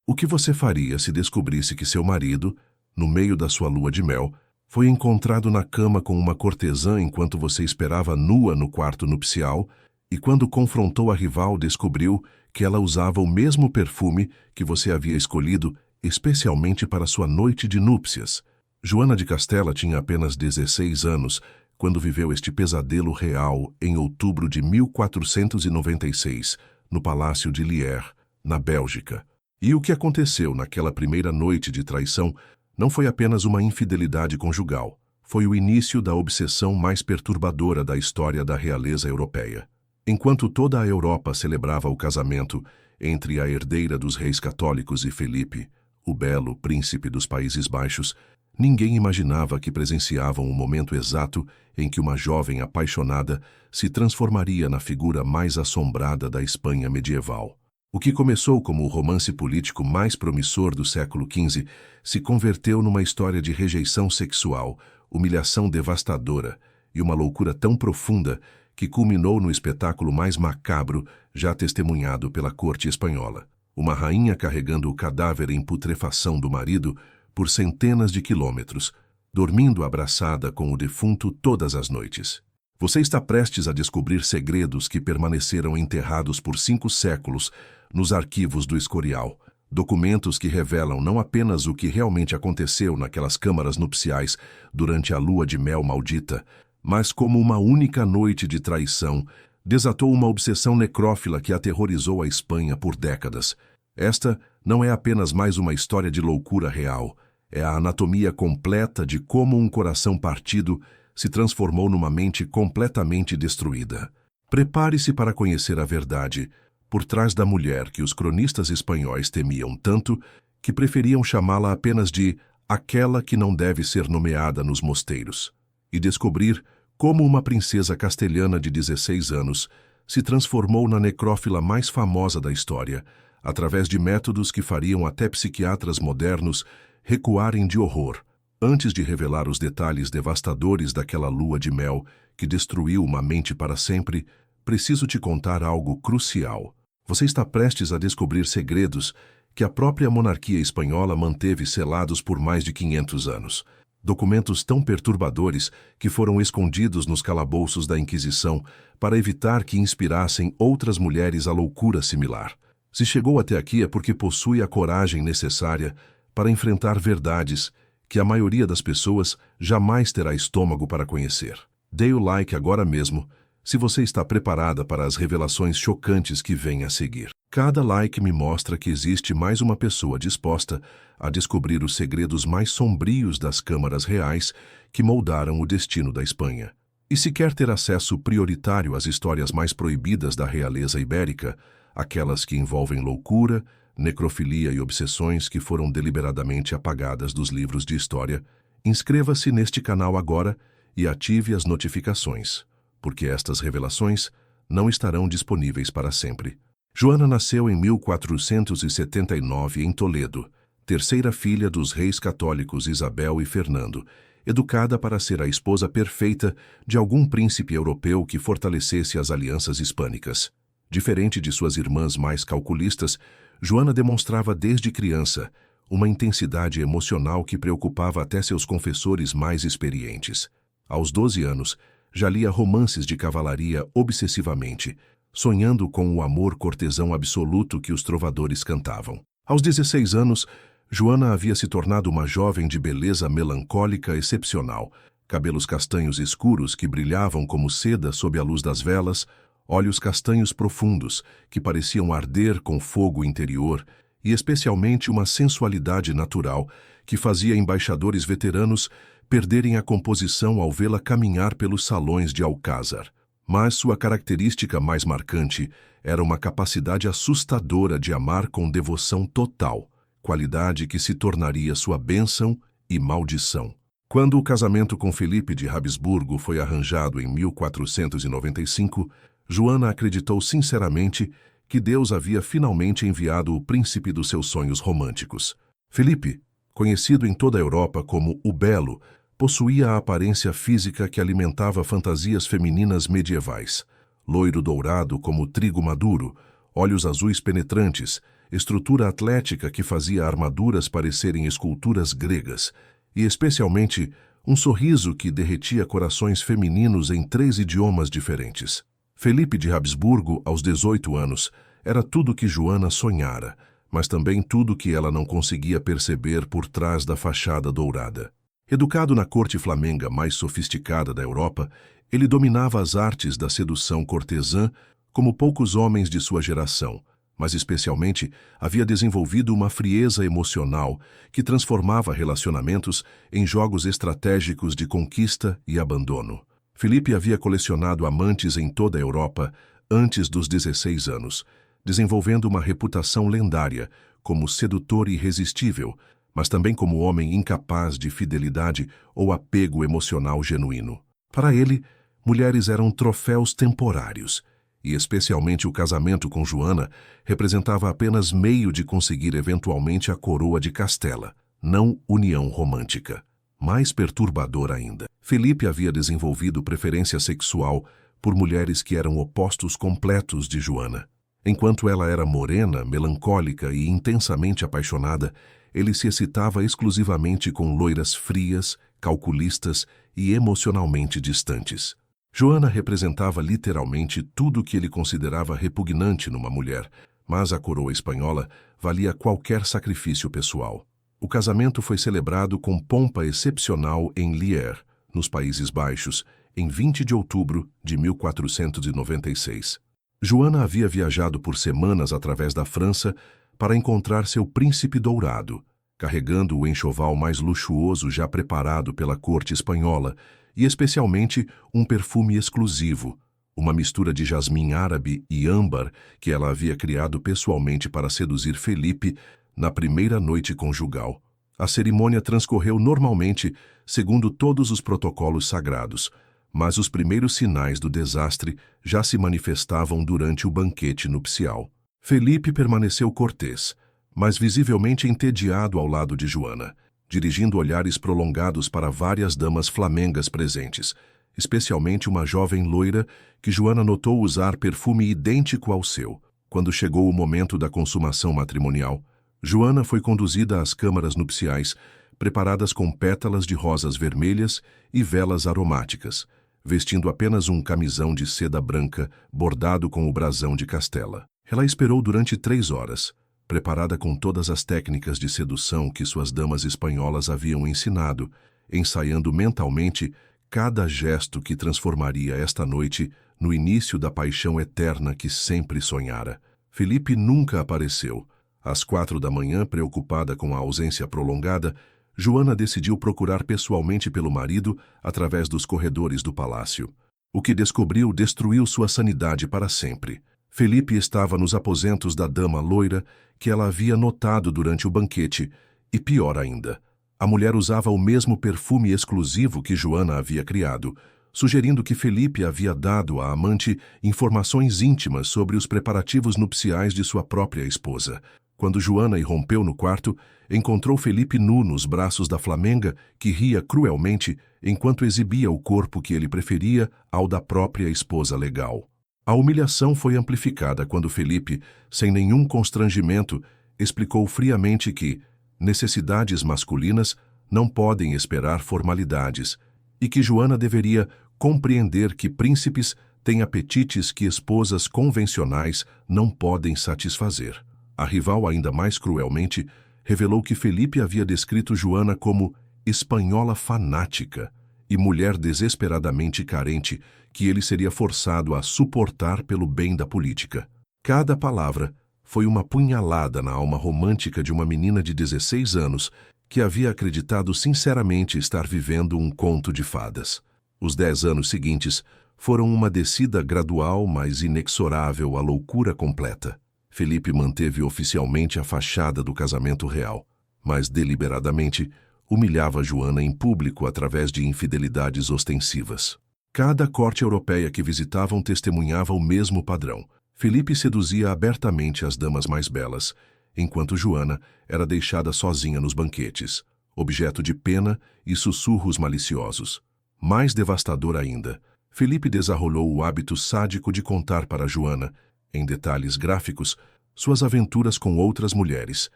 O que você faria se descobrisse que seu marido, no meio da sua lua de mel, foi encontrado na cama com uma cortesã enquanto você esperava nua no quarto nupcial e quando confrontou a rival descobriu que ela usava o mesmo perfume que você havia escolhido especialmente para sua noite de núpcias? Joana de Castela tinha apenas 16 anos quando viveu este pesadelo real em outubro de 1496, no Palácio de Lier, na Bélgica. E o que aconteceu naquela primeira noite de traição não foi apenas uma infidelidade conjugal, foi o início da obsessão mais perturbadora da história da realeza europeia. Enquanto toda a Europa celebrava o casamento entre a herdeira dos reis católicos e Felipe, o belo príncipe dos Países Baixos, ninguém imaginava que presenciavam o momento exato em que uma jovem apaixonada se transformaria na figura mais assombrada da Espanha medieval. O que começou como o romance político mais promissor do século XV se converteu numa história de rejeição sexual, humilhação devastadora e uma loucura tão profunda que culminou no espetáculo mais macabro já testemunhado pela corte espanhola. Uma rainha carregando o cadáver em putrefação do marido por centenas de quilômetros, dormindo abraçada com o defunto todas as noites. Você está prestes a descobrir segredos que permaneceram enterrados por 5 séculos nos arquivos do Escorial, documentos que revelam não apenas o que realmente aconteceu naquelas câmaras nupciais durante a lua de mel maldita, mas como uma única noite de traição desatou uma obsessão necrófila que aterrorizou a Espanha por décadas. Esta não é apenas mais uma história de loucura real, é a anatomia completa de como um coração partido se transformou numa mente completamente destruída. Prepare-se para conhecer a verdade por trás da mulher que os cronistas espanhóis temiam tanto que preferiam chamá-la apenas de aquela que não deve ser nomeada nos mosteiros, e descobrir como uma princesa castelhana de 16 anos se transformou na necrófila mais famosa da história, através de métodos que fariam até psiquiatras modernos recuarem de horror, antes de revelar os detalhes devastadores daquela lua de mel que destruiu uma mente para sempre. Preciso te contar algo crucial. Você está prestes a descobrir segredos que a própria monarquia espanhola manteve selados por mais de 500 anos. Documentos tão perturbadores que foram escondidos nos calabouços da Inquisição para evitar que inspirassem outras mulheres a loucura similar. Se chegou até aqui é porque possui a coragem necessária para enfrentar verdades que a maioria das pessoas jamais terá estômago para conhecer. Dê o like agora mesmo se você está preparada para as revelações chocantes que vêm a seguir. Cada like me mostra que existe mais uma pessoa disposta a descobrir os segredos mais sombrios das câmaras reais que moldaram o destino da Espanha. E se quer ter acesso prioritário às histórias mais proibidas da realeza ibérica, aquelas que envolvem loucura, necrofilia e obsessões que foram deliberadamente apagadas dos livros de história, inscreva-se neste canal agora e ative as notificações, porque estas revelações não estarão disponíveis para sempre. Joana nasceu em 1479 em Toledo, terceira filha dos reis católicos Isabel e Fernando, educada para ser a esposa perfeita de algum príncipe europeu que fortalecesse as alianças hispânicas. Diferente de suas irmãs mais calculistas, Joana demonstrava desde criança uma intensidade emocional que preocupava até seus confessores mais experientes. Aos 12 anos, já lia romances de cavalaria obsessivamente, sonhando com o amor cortesão absoluto que os trovadores cantavam. Aos 16 anos, Joana havia se tornado uma jovem de beleza melancólica excepcional, cabelos castanhos escuros que brilhavam como seda sob a luz das velas, olhos castanhos profundos que pareciam arder com fogo interior e especialmente uma sensualidade natural que fazia embaixadores veteranos perderem a composição ao vê-la caminhar pelos salões de Alcázar. Mas sua característica mais marcante era uma capacidade assustadora de amar com devoção total, qualidade que se tornaria sua bênção e maldição. Quando o casamento com Felipe de Habsburgo foi arranjado em 1495, Joana acreditou sinceramente que Deus havia finalmente enviado o príncipe dos seus sonhos românticos. Felipe, conhecido em toda a Europa como o Belo, possuía a aparência física que alimentava fantasias femininas medievais. Loiro dourado como trigo maduro, olhos azuis penetrantes, estrutura atlética que fazia armaduras parecerem esculturas gregas, e especialmente um sorriso que derretia corações femininos em 3 idiomas diferentes. Felipe de Habsburgo, aos 18 anos, era tudo que Joana sonhara, mas também tudo que ela não conseguia perceber por trás da fachada dourada. Educado na corte flamenga mais sofisticada da Europa, ele dominava as artes da sedução cortesã como poucos homens de sua geração, mas especialmente havia desenvolvido uma frieza emocional que transformava relacionamentos em jogos estratégicos de conquista e abandono. Felipe havia colecionado amantes em toda a Europa antes dos 16 anos, desenvolvendo uma reputação lendária como sedutor irresistível, mas também como homem incapaz de fidelidade ou apego emocional genuíno. Para ele, mulheres eram troféus temporários, e especialmente o casamento com Joana representava apenas meio de conseguir eventualmente a coroa de Castela, não união romântica. Mais perturbador ainda, Felipe havia desenvolvido preferência sexual por mulheres que eram opostos completos de Joana. Enquanto ela era morena, melancólica e intensamente apaixonada, ele se excitava exclusivamente com loiras frias, calculistas e emocionalmente distantes. Joana representava literalmente tudo o que ele considerava repugnante numa mulher, mas a coroa espanhola valia qualquer sacrifício pessoal. O casamento foi celebrado com pompa excepcional em Lier, nos Países Baixos, em 20 de outubro de 1496. Joana havia viajado por semanas através da França para encontrar seu príncipe dourado, carregando o enxoval mais luxuoso já preparado pela corte espanhola, e especialmente um perfume exclusivo, uma mistura de jasmim árabe e âmbar que ela havia criado pessoalmente para seduzir Felipe na primeira noite conjugal. A cerimônia transcorreu normalmente, segundo todos os protocolos sagrados, mas os primeiros sinais do desastre já se manifestavam durante o banquete nupcial. Felipe permaneceu cortês, mas visivelmente entediado ao lado de Joana, dirigindo olhares prolongados para várias damas flamengas presentes, especialmente uma jovem loira que Joana notou usar perfume idêntico ao seu. Quando chegou o momento da consumação matrimonial, Joana foi conduzida às câmaras nupciais, preparadas com pétalas de rosas vermelhas e velas aromáticas, vestindo apenas um camisão de seda branca bordado com o brasão de Castela. Ela esperou durante 3 horas, preparada com todas as técnicas de sedução que suas damas espanholas haviam ensinado, ensaiando mentalmente cada gesto que transformaria esta noite no início da paixão eterna que sempre sonhara. Felipe nunca apareceu. Às 4 da manhã, preocupada com a ausência prolongada, Joana decidiu procurar pessoalmente pelo marido através dos corredores do palácio. O que descobriu destruiu sua sanidade para sempre. Felipe estava nos aposentos da dama loira que ela havia notado durante o banquete, e pior ainda, a mulher usava o mesmo perfume exclusivo que Joana havia criado, sugerindo que Felipe havia dado à amante informações íntimas sobre os preparativos nupciais de sua própria esposa. Quando Joana irrompeu no quarto, encontrou Felipe nu nos braços da flamenga, que ria cruelmente enquanto exibia o corpo que ele preferia ao da própria esposa legal. A humilhação foi amplificada quando Felipe, sem nenhum constrangimento, explicou friamente que necessidades masculinas não podem esperar formalidades e que Joana deveria compreender que príncipes têm apetites que esposas convencionais não podem satisfazer. A rival, ainda mais cruelmente, revelou que Felipe havia descrito Joana como espanhola fanática e mulher desesperadamente carente que ele seria forçado a suportar pelo bem da política. Cada palavra foi uma punhalada na alma romântica de uma menina de 16 anos que havia acreditado sinceramente estar vivendo um conto de fadas. Os 10 anos seguintes foram uma descida gradual, mas inexorável à loucura completa. Felipe manteve oficialmente a fachada do casamento real, mas deliberadamente humilhava Joana em público através de infidelidades ostensivas. Cada corte europeia que visitavam testemunhava o mesmo padrão. Felipe seduzia abertamente as damas mais belas, enquanto Joana era deixada sozinha nos banquetes, objeto de pena e sussurros maliciosos. Mais devastador ainda, Felipe desarrolou o hábito sádico de contar para Joana, em detalhes gráficos, suas aventuras com outras mulheres,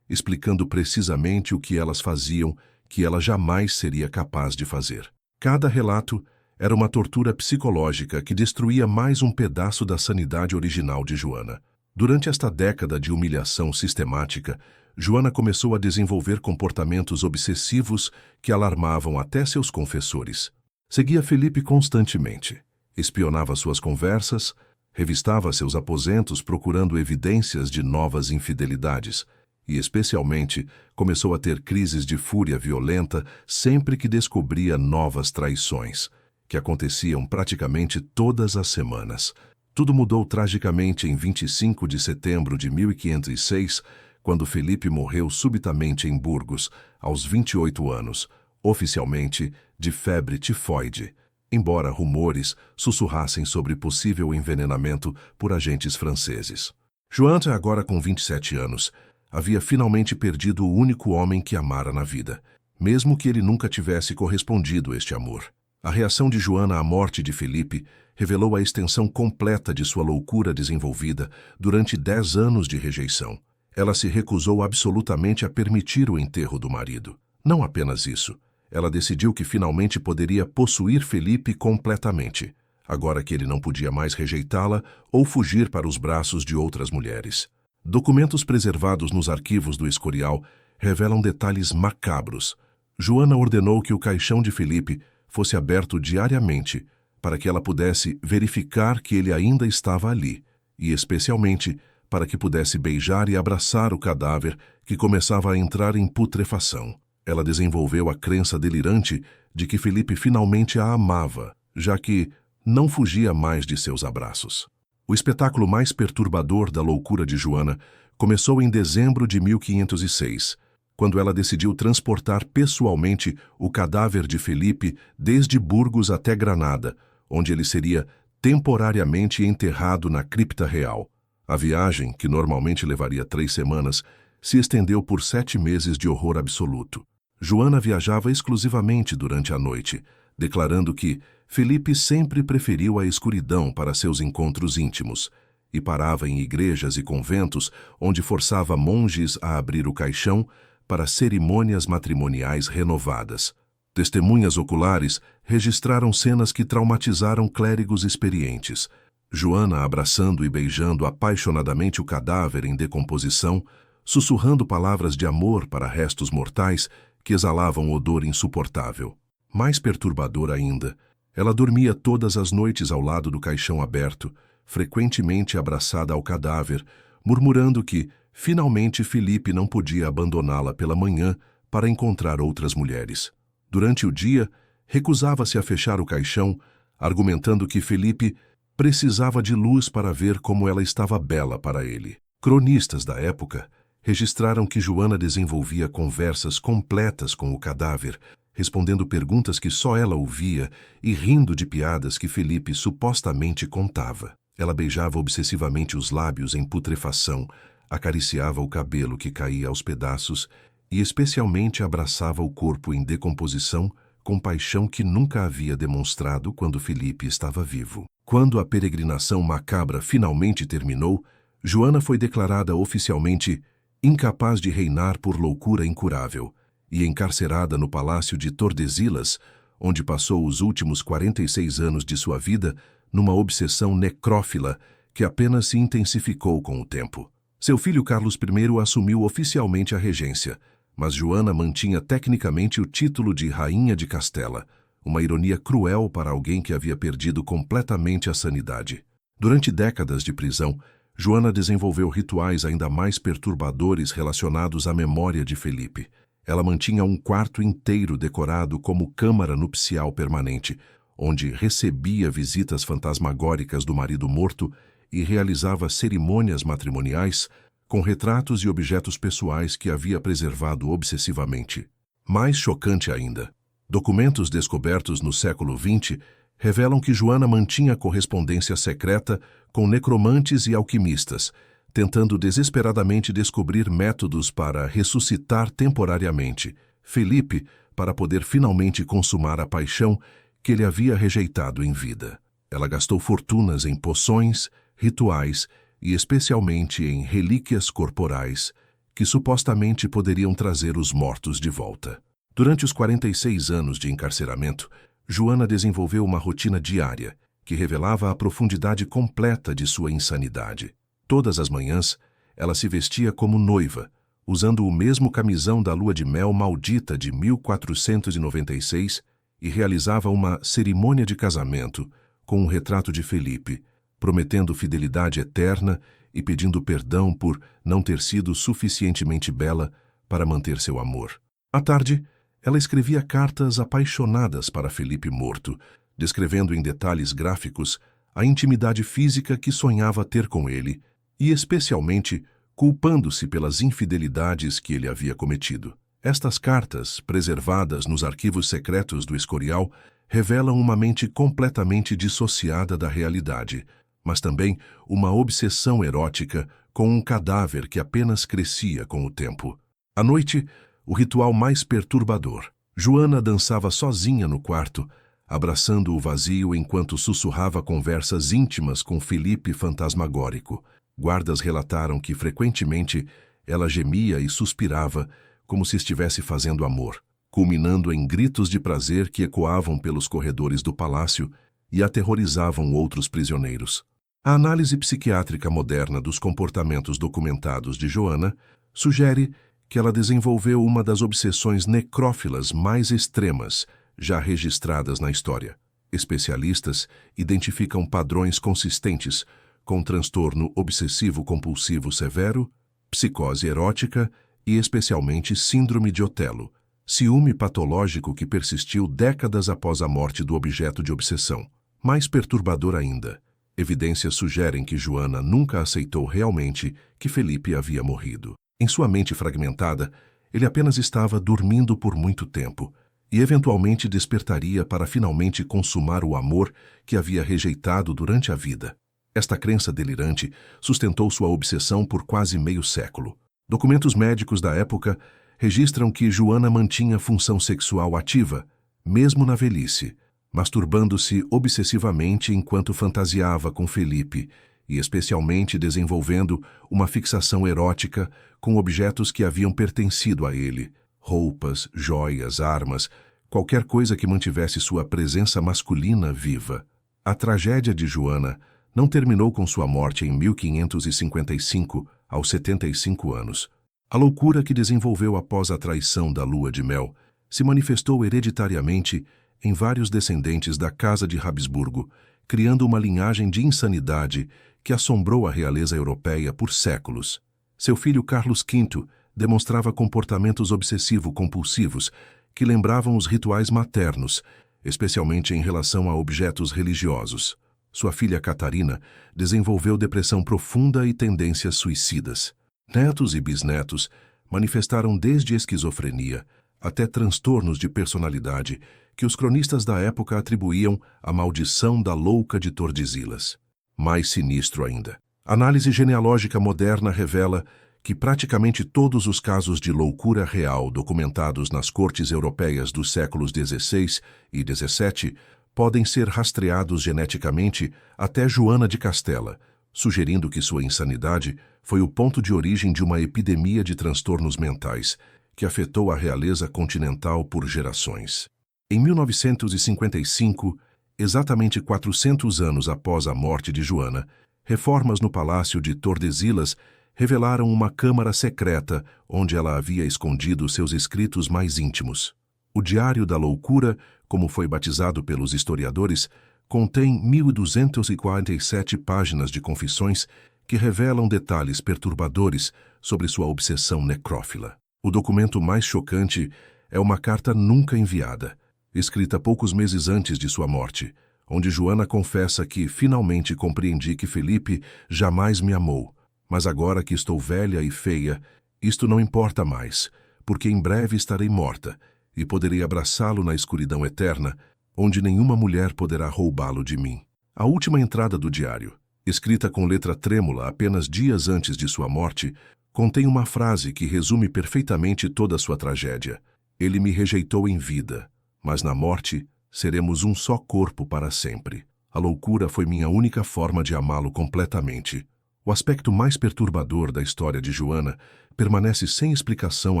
explicando precisamente o que elas faziam que ela jamais seria capaz de fazer. Cada relato era uma tortura psicológica que destruía mais um pedaço da sanidade original de Joana. Durante esta década de humilhação sistemática, Joana começou a desenvolver comportamentos obsessivos que alarmavam até seus confessores. Seguia Felipe constantemente, espionava suas conversas, revistava seus aposentos procurando evidências de novas infidelidades e, especialmente, começou a ter crises de fúria violenta sempre que descobria novas traições, que aconteciam praticamente todas as semanas. Tudo mudou tragicamente em 25 de setembro de 1506, quando Felipe morreu subitamente em Burgos, aos 28 anos, oficialmente de febre tifoide, embora rumores sussurrassem sobre possível envenenamento por agentes franceses. Joana, agora com 27 anos, havia finalmente perdido o único homem que amara na vida, mesmo que ele nunca tivesse correspondido a este amor. A reação de Joana à morte de Felipe revelou a extensão completa de sua loucura desenvolvida durante 10 anos de rejeição. Ela se recusou absolutamente a permitir o enterro do marido. Não apenas isso, ela decidiu que finalmente poderia possuir Felipe completamente, agora que ele não podia mais rejeitá-la ou fugir para os braços de outras mulheres. Documentos preservados nos arquivos do Escorial revelam detalhes macabros. Joana ordenou que o caixão de Felipe fosse aberto diariamente para que ela pudesse verificar que ele ainda estava ali e, especialmente, para que pudesse beijar e abraçar o cadáver que começava a entrar em putrefação. Ela desenvolveu a crença delirante de que Felipe finalmente a amava, já que não fugia mais de seus abraços. O espetáculo mais perturbador da loucura de Joana começou em dezembro de 1506, quando ela decidiu transportar pessoalmente o cadáver de Felipe desde Burgos até Granada, onde ele seria temporariamente enterrado na cripta real. A viagem, que normalmente levaria 3 semanas, se estendeu por 7 meses de horror absoluto. Joana viajava exclusivamente durante a noite, declarando que Felipe sempre preferiu a escuridão para seus encontros íntimos, e parava em igrejas e conventos onde forçava monges a abrir o caixão para cerimônias matrimoniais renovadas. Testemunhas oculares registraram cenas que traumatizaram clérigos experientes. Joana abraçando e beijando apaixonadamente o cadáver em decomposição, sussurrando palavras de amor para restos mortais que exalavam odor insuportável. Mais perturbador ainda, ela dormia todas as noites ao lado do caixão aberto, frequentemente abraçada ao cadáver, murmurando que, finalmente, Felipe não podia abandoná-la pela manhã para encontrar outras mulheres. Durante o dia, recusava-se a fechar o caixão, argumentando que Felipe precisava de luz para ver como ela estava bela para ele. Cronistas da época registraram que Joana desenvolvia conversas completas com o cadáver, respondendo perguntas que só ela ouvia e rindo de piadas que Felipe supostamente contava. Ela beijava obsessivamente os lábios em putrefação, acariciava o cabelo que caía aos pedaços e especialmente abraçava o corpo em decomposição com paixão que nunca havia demonstrado quando Felipe estava vivo. Quando a peregrinação macabra finalmente terminou, Joana foi declarada oficialmente incapaz de reinar por loucura incurável e encarcerada no palácio de Tordesilhas, onde passou os últimos 46 anos de sua vida numa obsessão necrófila que apenas se intensificou com o tempo. Seu filho Carlos I assumiu oficialmente a regência, mas Joana mantinha tecnicamente o título de Rainha de Castela, uma ironia cruel para alguém que havia perdido completamente a sanidade. Durante décadas de prisão, Joana desenvolveu rituais ainda mais perturbadores relacionados à memória de Felipe. Ela mantinha um quarto inteiro decorado como câmara nupcial permanente, onde recebia visitas fantasmagóricas do marido morto e realizava cerimônias matrimoniais com retratos e objetos pessoais que havia preservado obsessivamente. Mais chocante ainda, documentos descobertos no século XX revelam que Joana mantinha correspondência secreta com necromantes e alquimistas, tentando desesperadamente descobrir métodos para ressuscitar temporariamente Felipe para poder finalmente consumar a paixão que ele havia rejeitado em vida. Ela gastou fortunas em poções, rituais e especialmente em relíquias corporais que supostamente poderiam trazer os mortos de volta. Durante os 46 anos de encarceramento, Joana desenvolveu uma rotina diária que revelava a profundidade completa de sua insanidade. Todas as manhãs, ela se vestia como noiva, usando o mesmo camisão da lua de mel maldita de 1496 e realizava uma cerimônia de casamento com um retrato de Felipe, prometendo fidelidade eterna e pedindo perdão por não ter sido suficientemente bela para manter seu amor. À tarde, ela escrevia cartas apaixonadas para Felipe morto, descrevendo em detalhes gráficos a intimidade física que sonhava ter com ele e, especialmente, culpando-se pelas infidelidades que ele havia cometido. Estas cartas, preservadas nos arquivos secretos do Escorial, revelam uma mente completamente dissociada da realidade, mas também uma obsessão erótica com um cadáver que apenas crescia com o tempo. À noite, o ritual mais perturbador. Joana dançava sozinha no quarto, abraçando o vazio enquanto sussurrava conversas íntimas com Felipe fantasmagórico. Guardas relataram que, frequentemente, ela gemia e suspirava como se estivesse fazendo amor, culminando em gritos de prazer que ecoavam pelos corredores do palácio e aterrorizavam outros prisioneiros. A análise psiquiátrica moderna dos comportamentos documentados de Joana sugere que ela desenvolveu uma das obsessões necrófilas mais extremas já registradas na história. Especialistas identificam padrões consistentes com transtorno obsessivo-compulsivo severo, psicose erótica e especialmente síndrome de Otelo, ciúme patológico que persistiu décadas após a morte do objeto de obsessão. Mais perturbador ainda, evidências sugerem que Joana nunca aceitou realmente que Felipe havia morrido. Em sua mente fragmentada, ele apenas estava dormindo por muito tempo e eventualmente despertaria para finalmente consumar o amor que havia rejeitado durante a vida. Esta crença delirante sustentou sua obsessão por quase meio século. Documentos médicos da época registram que Joana mantinha função sexual ativa, mesmo na velhice, masturbando-se obsessivamente enquanto fantasiava com Felipe e especialmente desenvolvendo uma fixação erótica com objetos que haviam pertencido a ele, roupas, joias, armas, qualquer coisa que mantivesse sua presença masculina viva. A tragédia de Joana não terminou com sua morte em 1555, aos 75 anos. A loucura que desenvolveu após a traição da lua de mel se manifestou hereditariamente em vários descendentes da Casa de Habsburgo, criando uma linhagem de insanidade que assombrou a realeza europeia por séculos. Seu filho Carlos V demonstrava comportamentos obsessivo-compulsivos que lembravam os rituais maternos, especialmente em relação a objetos religiosos. Sua filha Catarina desenvolveu depressão profunda e tendências suicidas. Netos e bisnetos manifestaram desde esquizofrenia até transtornos de personalidade que os cronistas da época atribuíam à maldição da louca de Tordesilhas. Mais sinistro ainda, a análise genealógica moderna revela que praticamente todos os casos de loucura real documentados nas cortes europeias dos séculos XVI e XVII podem ser rastreados geneticamente até Joana de Castela, sugerindo que sua insanidade foi o ponto de origem de uma epidemia de transtornos mentais que afetou a realeza continental por gerações. Em 1955, exatamente 400 anos após a morte de Joana, reformas no Palácio de Tordesilhas revelaram uma câmara secreta onde ela havia escondido seus escritos mais íntimos. O Diário da Loucura, como foi batizado pelos historiadores, contém 1.247 páginas de confissões que revelam detalhes perturbadores sobre sua obsessão necrófila. O documento mais chocante é uma carta nunca enviada, escrita poucos meses antes de sua morte, onde Joana confessa que finalmente compreendi que Felipe jamais me amou, mas agora que estou velha e feia, isto não importa mais, porque em breve estarei morta e poderei abraçá-lo na escuridão eterna, onde nenhuma mulher poderá roubá-lo de mim. A última entrada do diário, escrita com letra trêmula apenas dias antes de sua morte, contém uma frase que resume perfeitamente toda a sua tragédia. Ele me rejeitou em vida, mas na morte seremos um só corpo para sempre. A loucura foi minha única forma de amá-lo completamente. O aspecto mais perturbador da história de Joana permanece sem explicação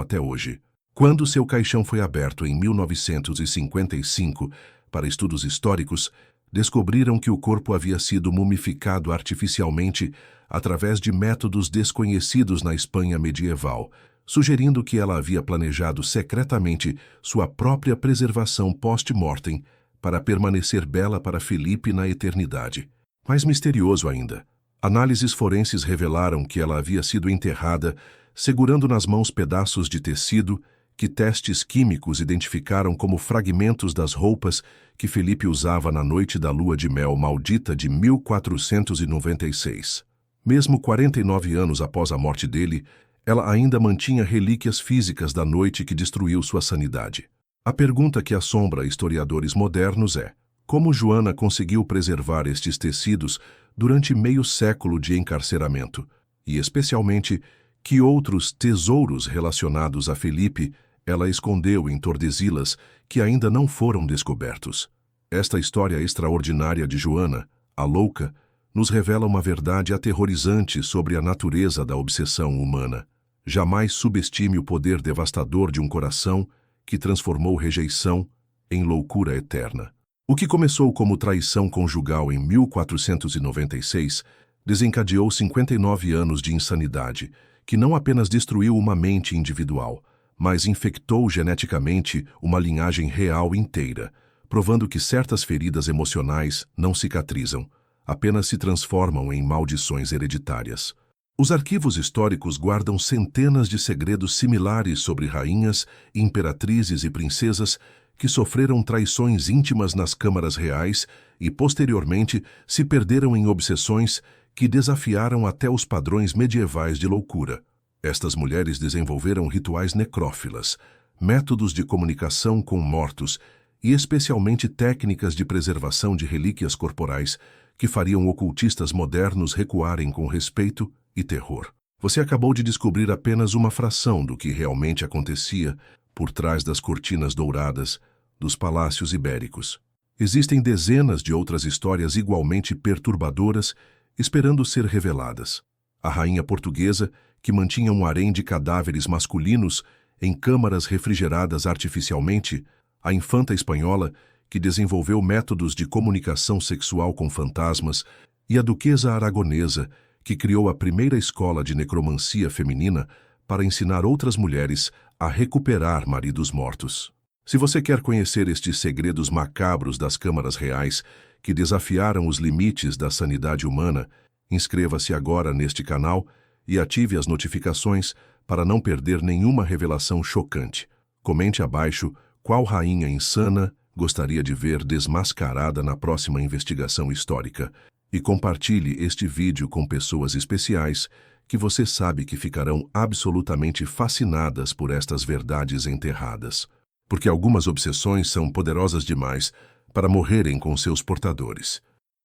até hoje. Quando seu caixão foi aberto em 1955 para estudos históricos, descobriram que o corpo havia sido mumificado artificialmente através de métodos desconhecidos na Espanha medieval, sugerindo que ela havia planejado secretamente sua própria preservação post-mortem para permanecer bela para Felipe na eternidade. Mais misterioso ainda, análises forenses revelaram que ela havia sido enterrada segurando nas mãos pedaços de tecido que testes químicos identificaram como fragmentos das roupas que Felipe usava na noite da lua de mel maldita de 1496. Mesmo 49 anos após a morte dele, ela ainda mantinha relíquias físicas da noite que destruiu sua sanidade. A pergunta que assombra historiadores modernos é: como Joana conseguiu preservar estes tecidos durante meio século de encarceramento? E, especialmente, que outros tesouros relacionados a Felipe ela escondeu em Tordesilhas que ainda não foram descobertos? Esta história extraordinária de Joana, a louca, nos revela uma verdade aterrorizante sobre a natureza da obsessão humana. Jamais subestime o poder devastador de um coração que transformou rejeição em loucura eterna. O que começou como traição conjugal em 1496 desencadeou 59 anos de insanidade, que não apenas destruiu uma mente individual, mas infectou geneticamente uma linhagem real inteira, provando que certas feridas emocionais não cicatrizam, apenas se transformam em maldições hereditárias. Os arquivos históricos guardam centenas de segredos similares sobre rainhas, imperatrizes e princesas que sofreram traições íntimas nas câmaras reais e, posteriormente, se perderam em obsessões que desafiaram até os padrões medievais de loucura. Estas mulheres desenvolveram rituais necrófilas, métodos de comunicação com mortos e especialmente técnicas de preservação de relíquias corporais que fariam ocultistas modernos recuarem com respeito e terror. Você acabou de descobrir apenas uma fração do que realmente acontecia por trás das cortinas douradas dos palácios ibéricos. Existem dezenas de outras histórias igualmente perturbadoras esperando ser reveladas. A rainha portuguesa, que mantinha um harém de cadáveres masculinos em câmaras refrigeradas artificialmente, a infanta espanhola, que desenvolveu métodos de comunicação sexual com fantasmas, e a duquesa aragonesa, que criou a primeira escola de necromancia feminina para ensinar outras mulheres a recuperar maridos mortos. Se você quer conhecer estes segredos macabros das câmaras reais que desafiaram os limites da sanidade humana, inscreva-se agora neste canal e ative as notificações para não perder nenhuma revelação chocante. Comente abaixo qual rainha insana gostaria de ver desmascarada na próxima investigação histórica e compartilhe este vídeo com pessoas especiais que você sabe que ficarão absolutamente fascinadas por estas verdades enterradas. Porque algumas obsessões são poderosas demais para morrerem com seus portadores.